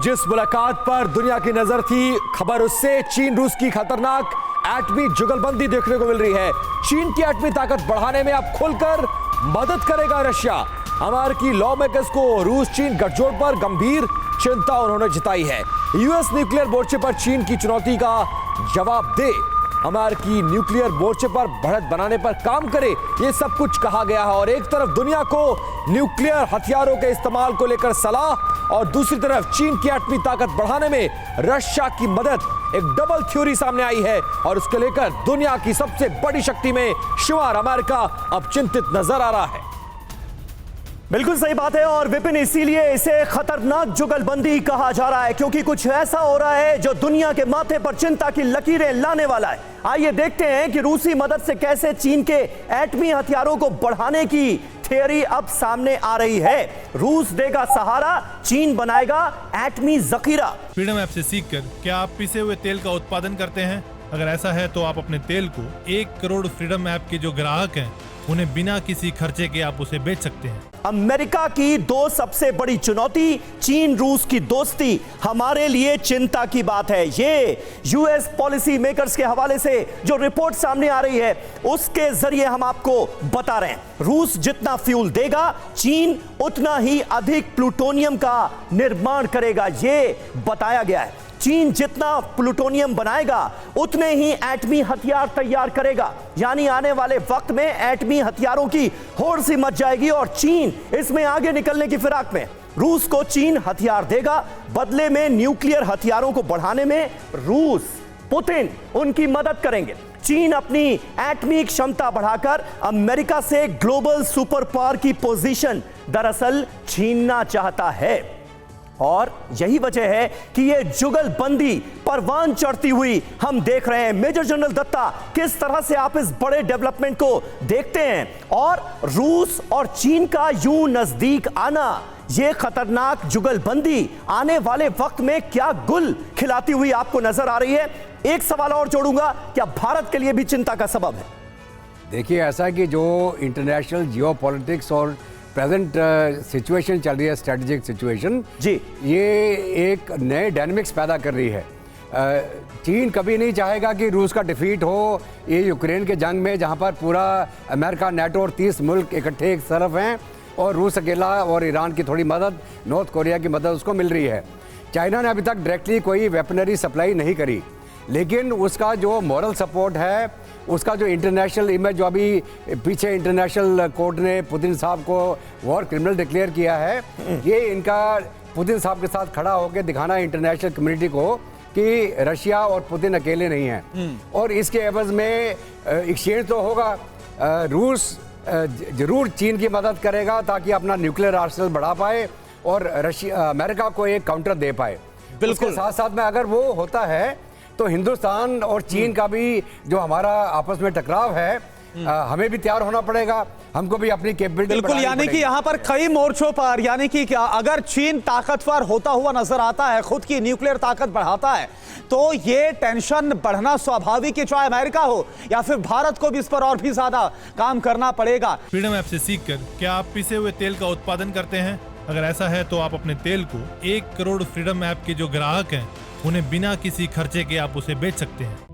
जिस मुलाकात पर दुनिया की नजर थी, खबर उससे चीन रूस की खतरनाक एटमी जुगलबंदी देखने को मिल रही है। चीन की एटमी ताकत बढ़ाने में अब खुलकर मदद करेगा रशिया। अमेरिकी लॉ मेकर्स को रूस चीन गठजोड़ पर गंभीर चिंता उन्होंने जताई है। यूएस न्यूक्लियर मोर्चे पर चीन की चुनौती का जवाब दे, अमेरिकी न्यूक्लियर मोर्चे पर बढ़त बनाने पर काम करे, ये सब कुछ कहा गया है। और एक तरफ दुनिया को न्यूक्लियर हथियारों के इस्तेमाल को लेकर सलाह, और दूसरी तरफ चीन की एटमी ताकत बढ़ाने में रशिया की मदद। एक डबल थ्योरी सामने आई है और उसके लेकर दुनिया की सबसे बड़ी शक्ति में शुमार अमेरिका अब चिंतित नजर आ रहा है। बिल्कुल सही बात है। और विपिन, इसीलिए इसे खतरनाक जुगलबंदी कहा जा रहा है, क्योंकि कुछ ऐसा हो रहा है जो दुनिया के माथे पर चिंता की लकीरें लाने वाला है। आइए देखते हैं कि रूसी मदद से कैसे चीन के एटमी हथियारों को बढ़ाने की थियरी अब सामने आ रही है। रूस देगा सहारा, चीन बनाएगा एटमी जखीरा। फ्रीडम ऐप से सीखकर क्या आप पिसे हुए तेल का उत्पादन करते हैं? अगर ऐसा है तो आप अपने तेल को 1 करोड़ फ्रीडम ऐप के जो ग्राहक हैं उन्हें बिना किसी खर्चे के आप उसे बेच सकते हैं। अमेरिका की दो सबसे बड़ी चुनौती, चीन रूस की दोस्ती, हमारे लिए चिंता की बात है। ये यूएस पॉलिसी मेकर्स के हवाले से जो रिपोर्ट सामने आ रही है उसके जरिए हम आपको बता रहे हैं। रूस जितना फ्यूल देगा, चीन उतना ही अधिक प्लूटोनियम का निर्माण करेगा, ये बताया गया है। चीन जितना प्लूटोनियम बनाएगा उतने ही एटमी हथियार तैयार करेगा, यानी आने वाले वक्त में एटमी हथियारों की होड़ सी मच जाएगी और चीन इसमें आगे निकलने की फिराक में। रूस को चीन हथियार देगा, बदले में न्यूक्लियर हथियारों को बढ़ाने में रूस, पुतिन उनकी मदद करेंगे। चीन अपनी एटमी क्षमता बढ़ाकर अमेरिका से ग्लोबल सुपर पावर की पोजीशन दरअसल छीनना चाहता है। और यही वजह है कि यह जुगलबंदी परवान चढ़ती हुई हम देख रहे हैं। मेजर जनरल दत्ता, किस तरह से आप इस बड़े डेवलपमेंट को देखते हैं? और रूस और चीन का यूं नजदीक आना, यह खतरनाक जुगलबंदी आने वाले वक्त में क्या गुल खिलाती हुई आपको नजर आ रही है? एक सवाल और जोड़ूंगा, क्या भारत के लिए भी चिंता का सबब है? देखिए, ऐसा कि जो इंटरनेशनल जियोपॉलिटिक्स और प्रेजेंट सिचुएशन चल रही है, स्ट्रेटेजिक सिचुएशन जी, ये एक नए डायनामिक्स पैदा कर रही है। चीन कभी नहीं चाहेगा कि रूस का डिफीट हो ये यूक्रेन के जंग में, जहां पर पूरा अमेरिका, नेटो और 30 मुल्क इकट्ठे एक तरफ हैं और रूस अकेला, और ईरान की थोड़ी मदद, नॉर्थ कोरिया की मदद उसको मिल रही है। चाइना ने अभी तक डायरेक्टली कोई वेपनरी सप्लाई नहीं करी, लेकिन उसका जो मॉरल सपोर्ट है, उसका जो इंटरनेशनल इमेज, जो अभी पीछे इंटरनेशनल कोर्ट ने पुतिन साहब को वॉर क्रिमिनल डिक्लेयर किया है, ये इनका पुतिन साहब के साथ खड़ा होकर दिखाना इंटरनेशनल कम्युनिटी को कि रशिया और पुतिन अकेले नहीं हैं। और इसके एवज में एक्सचेंज तो होगा। रूस जरूर चीन की मदद करेगा ताकि अपना न्यूक्लियर आर्सेनल बढ़ा पाए और रशिया, अमेरिका को एक काउंटर दे पाए। बिल्कुल। साथ साथ में अगर वो होता है तो हिंदुस्तान और चीन का भी जो हमारा आपस में टकराव है, हमें भी तैयार होना पड़ेगा, हमको भी अपनी कैपेबिलिटी बिल्कुल। यानी कि यहाँ पर कई मोर्चों पर, यानी कि अगर चीन ताकतवर होता हुआ नजर आता है, खुद की न्यूक्लियर ताकत बढ़ाता है, तो ये टेंशन बढ़ना स्वाभाविक है, चाहे अमेरिका हो या फिर भारत को भी इस पर और भी ज्यादा काम करना पड़ेगा। फ्रीडम ऐप से सीखकर क्या आप पिसे हुए तेल का उत्पादन करते हैं? अगर ऐसा है तो आप अपने तेल को 1 करोड़ फ्रीडम ऐप के जो ग्राहक हैं उन्हें बिना किसी खर्चे के आप उसे बेच सकते हैं।